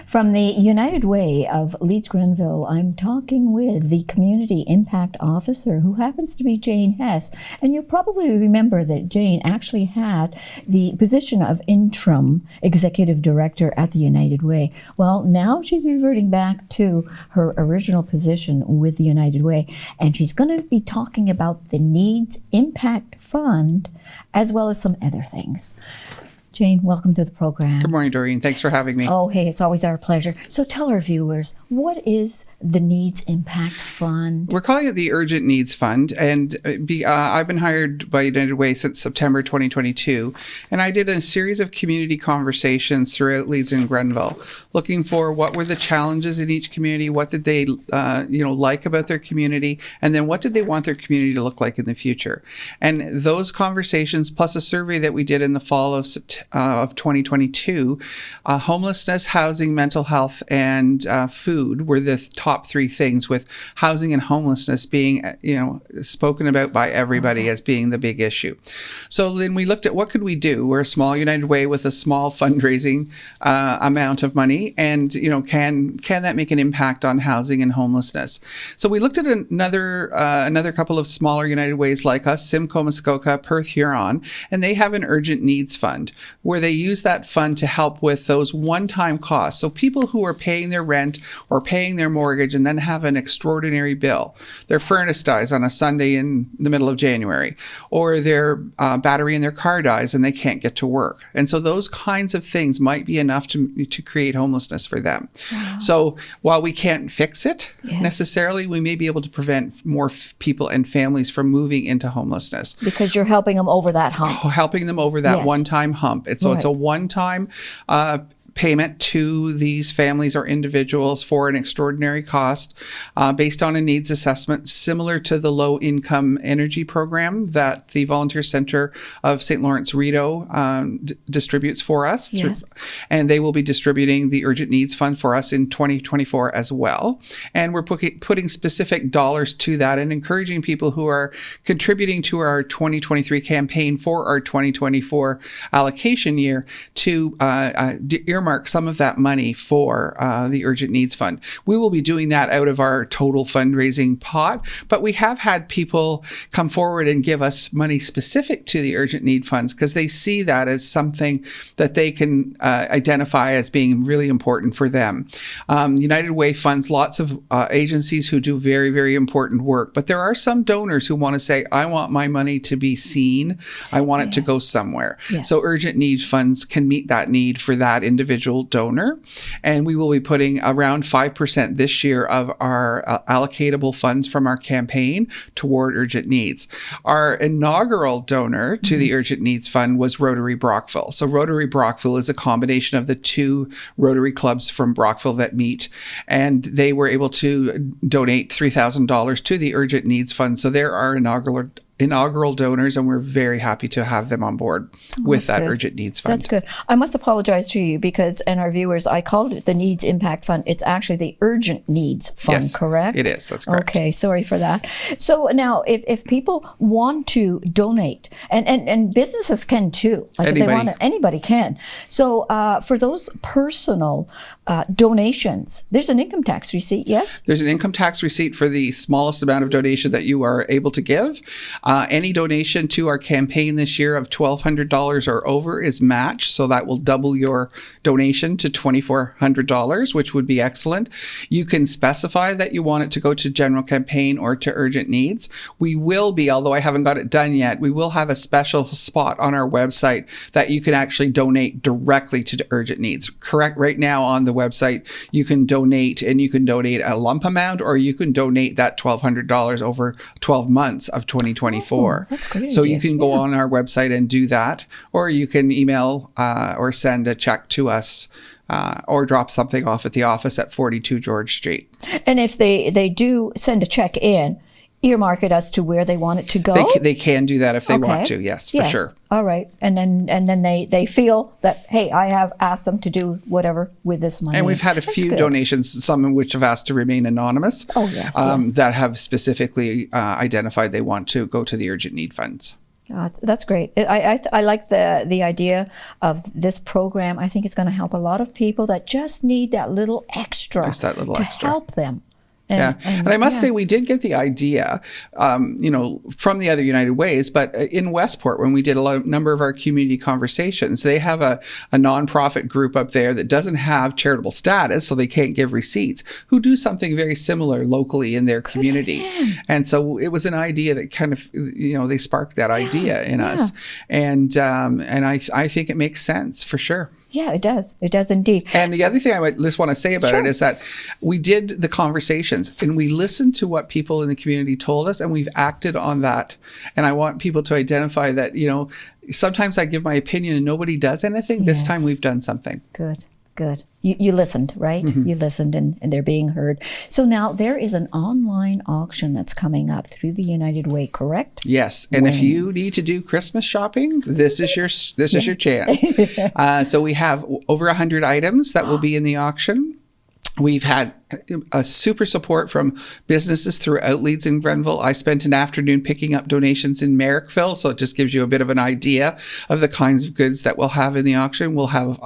From the United Way of Leeds, Grenville, I'm talking with the Community Impact Officer, who happens to be Jane Hess. And you'll probably remember that Jane actually had the position of interim executive director at the United Way. Well, now she's reverting back to her original position with the United Way, and she's going to be talking about the Needs Impact Fund, as well as some other things. Jane, welcome to the program. Good morning, Doreen. Thanks for having me. Oh, hey, it's always our pleasure. So tell our viewers, what is the Needs Impact Fund? We're calling it the Urgent Needs Fund, and I've been hired by United Way since September 2022, and I did a series of community conversations throughout Leeds and Grenville, looking for what were the challenges in each community, what did they like about their community, and then what did they want their community to look like in the future. And those conversations, plus a survey that we did in the fall of 2022, homelessness, housing, mental health, and food were the top three things, with housing and homelessness being, spoken about by everybody as being the big issue. So then we looked at what could we do. We're a small United Way with a small fundraising amount of money, and can that make an impact on housing and homelessness? So we looked at another couple of smaller United Ways like us, Simcoe, Muskoka, Perth, Huron, and they have an urgent needs fund, where they use that fund to help with those one-time costs. So people who are paying their rent or paying their mortgage and then have an extraordinary bill, their furnace dies on a Sunday in the middle of January, or their battery in their car dies and they can't get to work. And so those kinds of things might be enough to create homelessness for them. Wow. So while we can't fix it necessarily, we may be able to prevent more people and families from moving into homelessness. Because you're helping them over that hump. Helping them over that one-time hump. It's a one-time payment to these families or individuals for an extraordinary cost based on a needs assessment, similar to the low income energy program that the Volunteer Center of St. Lawrence Rideau distributes for us. Yes. And they will be distributing the Urgent Needs Fund for us in 2024 as well. And we're putting specific dollars to that and encouraging people who are contributing to our 2023 campaign for our 2024 allocation year to earmark some of that money for the Urgent Needs Fund. We will be doing that out of our total fundraising pot, but we have had people come forward and give us money specific to the Urgent Need Funds because they see that as something that they can identify as being really important for them. United Way funds lots of agencies who do very, very important work, but there are some donors who want to say, I want my money to be seen. I want it to go somewhere. Yes. So Urgent Need Funds can meet that need for that individual donor, and we will be putting around 5% this year of our allocatable funds from our campaign toward urgent needs. Our inaugural donor to the Urgent Needs Fund was Rotary Brockville. So Rotary Brockville is a combination of the two Rotary clubs from Brockville that meet, and they were able to donate $3,000 to the Urgent Needs Fund. So they're our inaugural donors, and we're very happy to have them on board with that Urgent Needs Fund. That's good. I must apologize to you because, and our viewers, I called it the Needs Impact Fund. It's actually the Urgent Needs Fund, yes, correct? It is. That's correct. Okay, sorry for that. So now, if people want to donate, and businesses can too, like anybody. If they want to, anybody can. So for those personal donations, there's an income tax receipt, yes? There's an income tax receipt for the smallest amount of donation that you are able to give. Any donation to our campaign this year of $1,200 or over is matched, so that will double your donation to $2,400, which would be excellent. You can specify that you want it to go to general campaign or to urgent needs. We will be, although I haven't got it done yet, we will have a special spot on our website that you can actually donate directly to the urgent needs. Correct. Right now on the website, you can donate, and you can donate a lump amount, or you can donate that $1,200 over 12 months of 2024. That's great. So you can go on our website and do that, or you can email or send a check to us or drop something off at the office at 42 George Street. And if they do send a check in, earmark it as to where they want it to go? They can do that if they want to, yes, for sure. All right. And then they feel that, hey, I have asked them to do whatever with this money. And we've had a few donations, some of which have asked to remain anonymous, yes. that have specifically identified they want to go to the urgent need funds. That's great. I like the idea of this program. I think it's going to help a lot of people that just need that little extra, Just that little to extra. help them. And I must say, we did get the idea, from the other United Ways, but in Westport, when we did a number of our community conversations, they have a nonprofit group up there that doesn't have charitable status, so they can't give receipts, who do something very similar locally in their community. And so it was an idea that kind of, they sparked that idea in us. And I think it makes sense for sure. Yeah, it does. It does indeed. And the other thing I would just want to say about it is that we did the conversations and we listened to what people in the community told us, and we've acted on that. And I want people to identify that, sometimes I give my opinion and nobody does anything. This time we've done something. Good. You listened, right? You listened and they're being heard. So now there is an online auction that's coming up through the United Way, correct? Yes. And if you need to do Christmas shopping, this is your chance. So we have over 100 items that will be in the auction. We've had a super support from businesses throughout Leeds and Grenville. I spent an afternoon picking up donations in Merrickville, so it just gives you a bit of an idea of the kinds of goods that we'll have in the auction. We'll have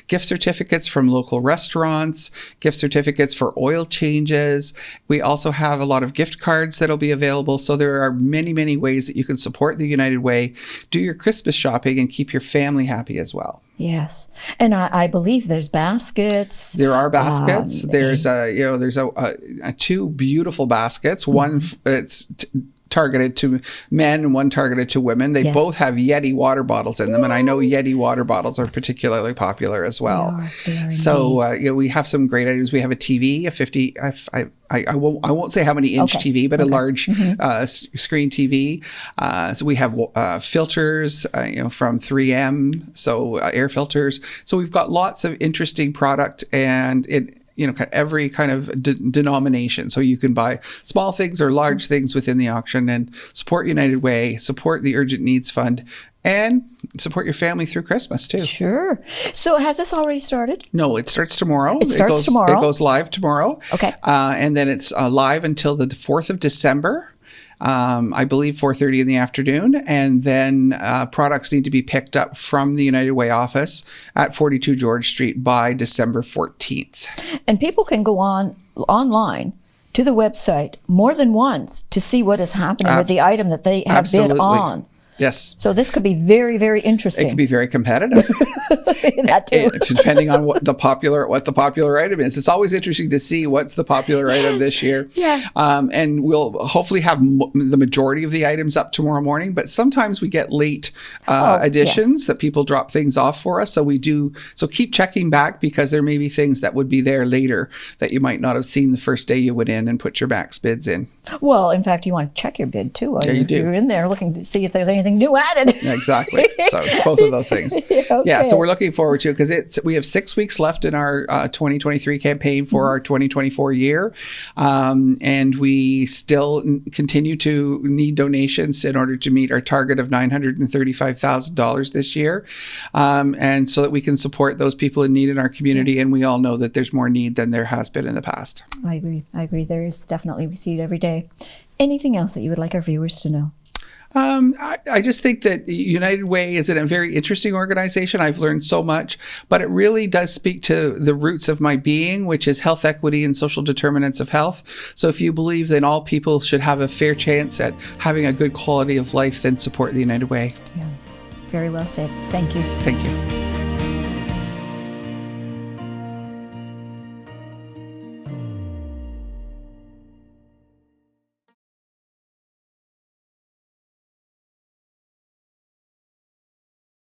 gift certificates from local restaurants, gift certificates for oil changes. We also have a lot of gift cards that'll be available. So there are many, many ways that you can support the United Way, do your Christmas shopping, and keep your family happy as well. Yes, and I believe there's baskets. There are baskets. There's two beautiful baskets. One it's targeted to men and one targeted to women. They both have Yeti water bottles in them, and I know Yeti water bottles are particularly popular as well. They are so we have some great items. We have a TV, a 50. I won't say how many inch TV, but a large screen TV. So we have filters, from 3M, so air filters. So we've got lots of interesting product, and every kind of denomination. So you can buy small things or large things within the auction and support United Way, support the Urgent Needs Fund, and support your family through Christmas too. Sure. So has this already started? No, it starts tomorrow. It starts tomorrow. It goes live tomorrow. Okay. And then it's live until the 4th of December. I believe 4:30 in the afternoon, and then products need to be picked up from the United Way office at 42 George Street by December 14th. And people can go online to the website more than once to see what is happening with the item that they have bid on. Yes. So this could be very, very interesting. It could be very competitive. That too. Depending on what the popular item is. It's always interesting to see what's the popular item this year. Yeah. And we'll hopefully have the majority of the items up tomorrow morning, but sometimes we get late additions that people drop things off for us. So keep checking back, because there may be things that would be there later that you might not have seen the first day you went in and put your max bids in. Well, in fact, you want to check your bid too. Yeah, you do. You're in there looking to see if there's anything new added. Exactly. So both of those things. Yeah. So we're looking forward to it, because we have 6 weeks left in our 2023 campaign for our 2024 year. And we still continue to need donations in order to meet our target of $935,000 this year. And so that we can support those people in need in our community. Yes. And we all know that there's more need than there has been in the past. I agree. There is definitely, we see it every day. Anything else that you would like our viewers to know? I just think that United Way is a very interesting organization. I've learned so much, but it really does speak to the roots of my being, which is health equity and social determinants of health. So if you believe that all people should have a fair chance at having a good quality of life, then support the United Way. Yeah, very well said. Thank you. Thank you.